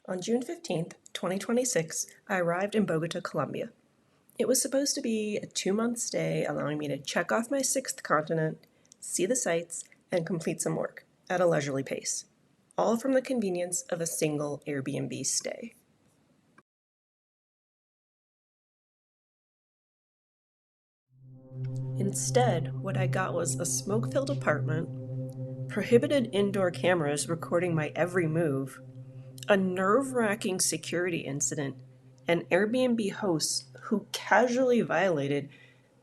On June 15th, 2026, I arrived in Bogotá, Colombia. It was supposed to be a 2-month stay, allowing me to check off my 6th continent, see the sights, and complete some work at a leisurely pace, all from the convenience of a single Airbnb stay. Instead, what I got was a smoke-filled apartment, prohibited indoor cameras recording my every move, a nerve-wracking security incident, and Airbnb hosts who casually violated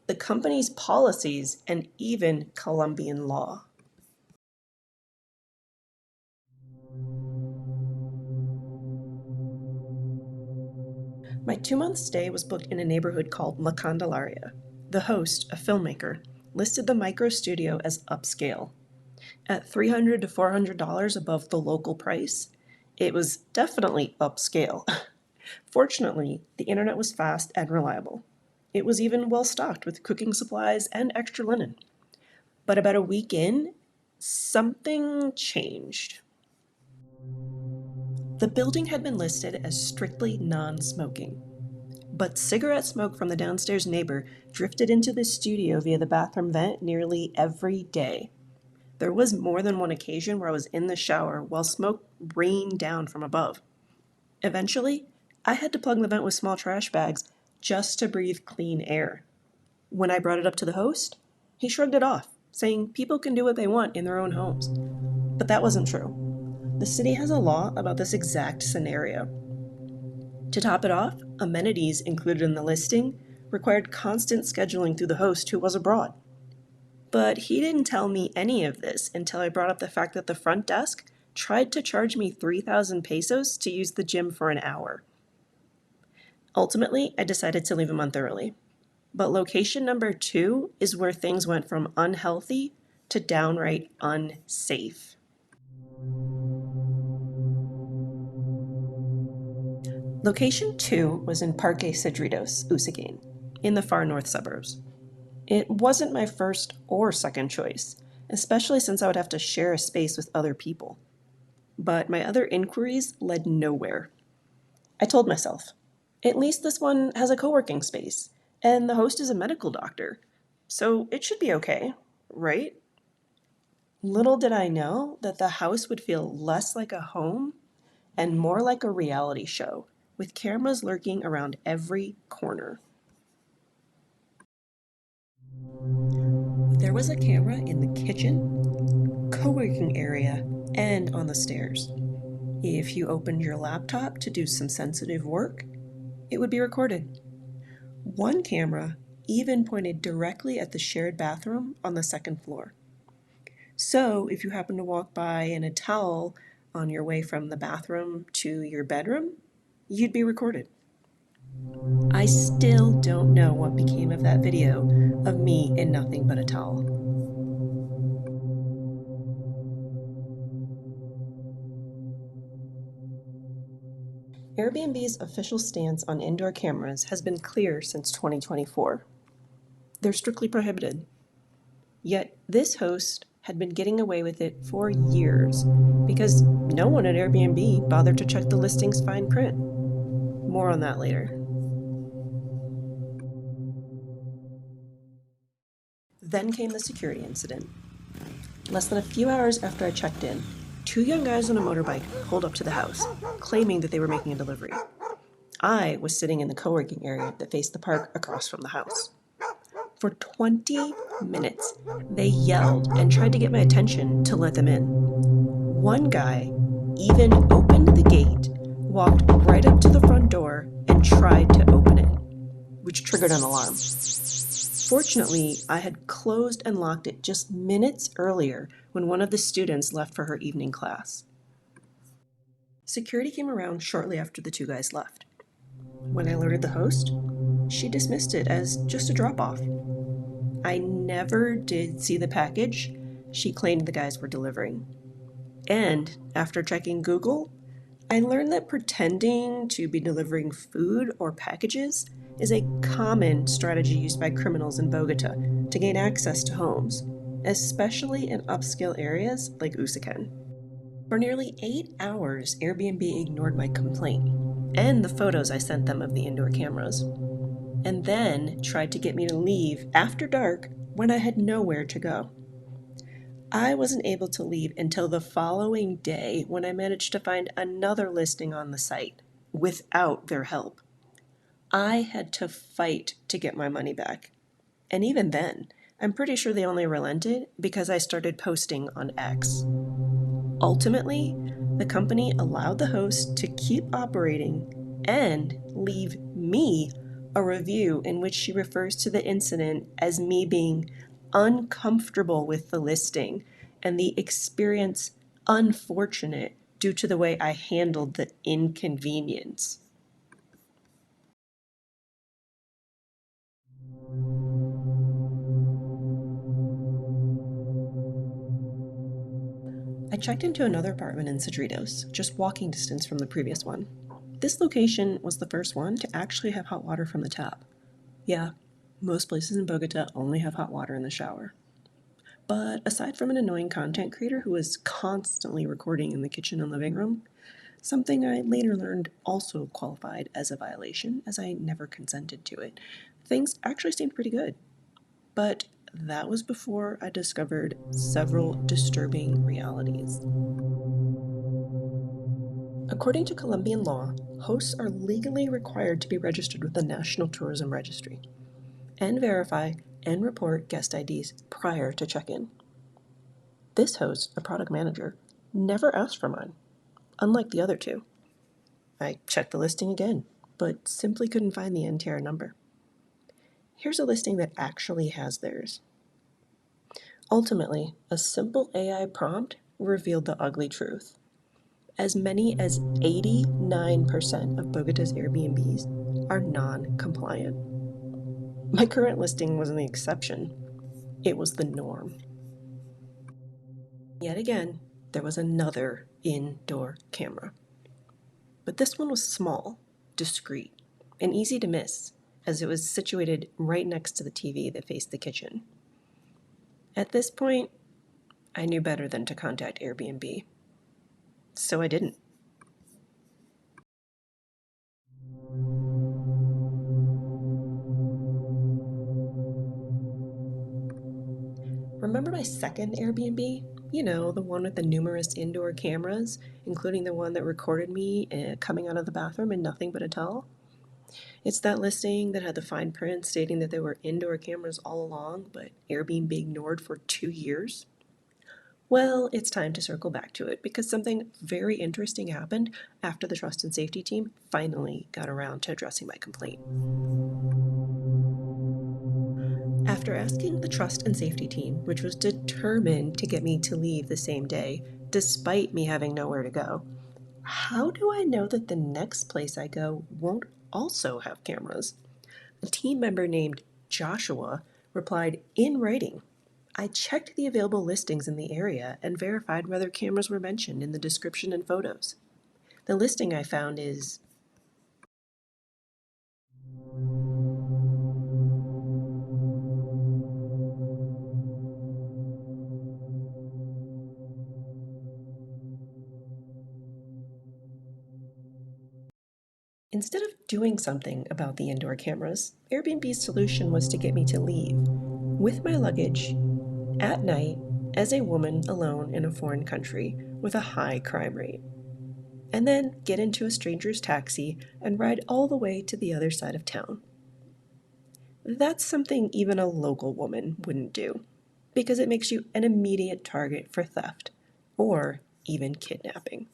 the company's policies and even Colombian law. My 2-month stay was booked in a neighborhood called La Candelaria. The host, a filmmaker, listed the micro studio as upscale. At $300 to $400 above the local price, it was definitely upscale. Fortunately, the internet was fast and reliable. It was even well stocked with cooking supplies and extra linen. But about a week in, something changed. The building had been listed as strictly non-smoking, but cigarette smoke from the downstairs neighbor drifted into the studio via the bathroom vent nearly every day. There was more than one occasion where I was in the shower while smoke rained down from above. Eventually, I had to plug the vent with small trash bags just to breathe clean air. When I brought it up to the host, he shrugged it off, saying people can do what they want in their own homes. But that wasn't true. The city has a law about this exact scenario. To top it off, amenities included in the listing required constant scheduling through the host who was abroad. But he didn't tell me any of this until I brought up the fact that the front desk tried to charge me 3,000 pesos to use the gym for an hour. Ultimately, I decided to leave a month early. But location number 2 is where things went from unhealthy to downright unsafe. Location 2 was in Parque Cedritos, Usaquén, in the far north suburbs. It wasn't my first or second choice, especially since I would have to share a space with other people. But my other inquiries led nowhere. I told myself, at least this one has a co-working space, and the host is a medical doctor, so it should be okay, right? Little did I know that the house would feel less like a home and more like a reality show, with cameras lurking around every corner. There was a camera in the kitchen, co-working area, and on the stairs. If you opened your laptop to do some sensitive work, it would be recorded. One camera even pointed directly at the shared bathroom on the 2nd floor. So if you happen to walk by in a towel on your way from the bathroom to your bedroom, you'd be recorded. I still don't know what became of that video of me in nothing but a towel. Airbnb's official stance on indoor cameras has been clear since 2024. They're strictly prohibited. Yet this host had been getting away with it for years because no one at Airbnb bothered to check the listing's fine print. More on that later. Then came the security incident. Less than a few hours after I checked in, 2 young guys on a motorbike pulled up to the house, claiming that they were making a delivery. I was sitting in the co-working area that faced the park across from the house. For 20 minutes, they yelled and tried to get my attention to let them in. One guy even opened the gate, walked right up to the front door, and tried to open it, which triggered an alarm. Fortunately, I had closed and locked it just minutes earlier when one of the students left for her evening class. Security came around shortly after the 2 guys left. When I alerted the host, she dismissed it as just a drop-off. I never did see the package she claimed the guys were delivering. And after checking Google, I learned that pretending to be delivering food or packages is a common strategy used by criminals in Bogotá to gain access to homes, especially in upscale areas like Usaquén. For nearly 8 hours, Airbnb ignored my complaint and the photos I sent them of the indoor cameras, and then tried to get me to leave after dark when I had nowhere to go. I wasn't able to leave until the following day when I managed to find another listing on the site without their help. I had to fight to get my money back. And even then, I'm pretty sure they only relented because I started posting on X. Ultimately, the company allowed the host to keep operating and leave me a review in which she refers to the incident as me being uncomfortable with the listing and the experience unfortunate due to the way I handled the inconvenience. I checked into another apartment in Cedritos, just walking distance from the previous one. This location was the first one to actually have hot water from the tap. Yeah, most places in Bogota only have hot water in the shower. But aside from an annoying content creator who was constantly recording in the kitchen and living room, something I later learned also qualified as a violation, as I never consented to it, things actually seemed pretty good. But that was before I discovered several disturbing realities. According to Colombian law, hosts are legally required to be registered with the National Tourism Registry and verify and report guest IDs prior to check-in. This host, a product manager, never asked for mine, unlike the other two. I checked the listing again, but simply couldn't find the NTR number. Here's a listing that actually has theirs. Ultimately, a simple AI prompt revealed the ugly truth. As many as 89% of Bogota's Airbnbs are non-compliant. My current listing wasn't the exception, it was the norm. Yet again, there was another indoor camera. But this one was small, discreet, and easy to miss, as it was situated right next to the TV that faced the kitchen. At this point, I knew better than to contact Airbnb, so I didn't. Remember my second Airbnb? You know, the one with the numerous indoor cameras, including the one that recorded me coming out of the bathroom in nothing but a towel? It's that listing that had the fine print stating that there were indoor cameras all along, but Airbnb ignored for 2 years. Well, it's time to circle back to it because something very interesting happened after the trust and safety team finally got around to addressing my complaint. After asking the trust and safety team, which was determined to get me to leave the same day, despite me having nowhere to go, how do I know that the next place I go won't also have cameras? A team member named Joshua replied in writing, I checked the available listings in the area and verified whether cameras were mentioned in the description and photos. The listing I found is. Instead of doing something about the indoor cameras, Airbnb's solution was to get me to leave, with my luggage, at night, as a woman alone in a foreign country with a high crime rate, and then get into a stranger's taxi and ride all the way to the other side of town. That's something even a local woman wouldn't do, because it makes you an immediate target for theft, or even kidnapping.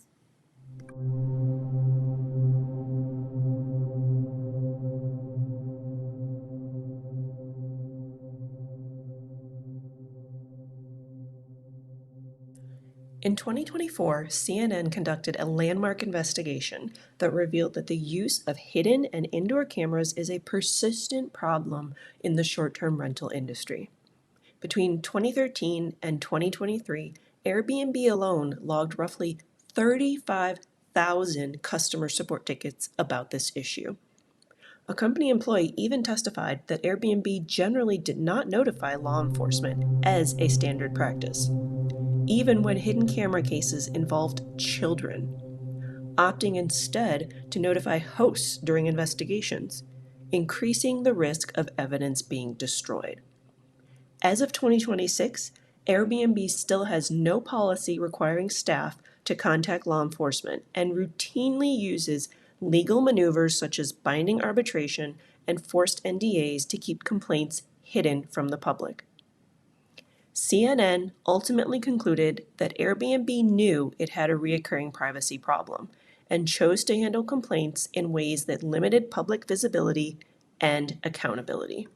In 2024, CNN conducted a landmark investigation that revealed that the use of hidden and indoor cameras is a persistent problem in the short-term rental industry. Between 2013 and 2023, Airbnb alone logged roughly 35,000 customer support tickets about this issue. A company employee even testified that Airbnb generally did not notify law enforcement as a standard practice, even when hidden camera cases involved children, opting instead to notify hosts during investigations, increasing the risk of evidence being destroyed. As of 2026, Airbnb still has no policy requiring staff to contact law enforcement and routinely uses legal maneuvers such as binding arbitration and forced NDAs to keep complaints hidden from the public. CNN ultimately concluded that Airbnb knew it had a recurring privacy problem and chose to handle complaints in ways that limited public visibility and accountability.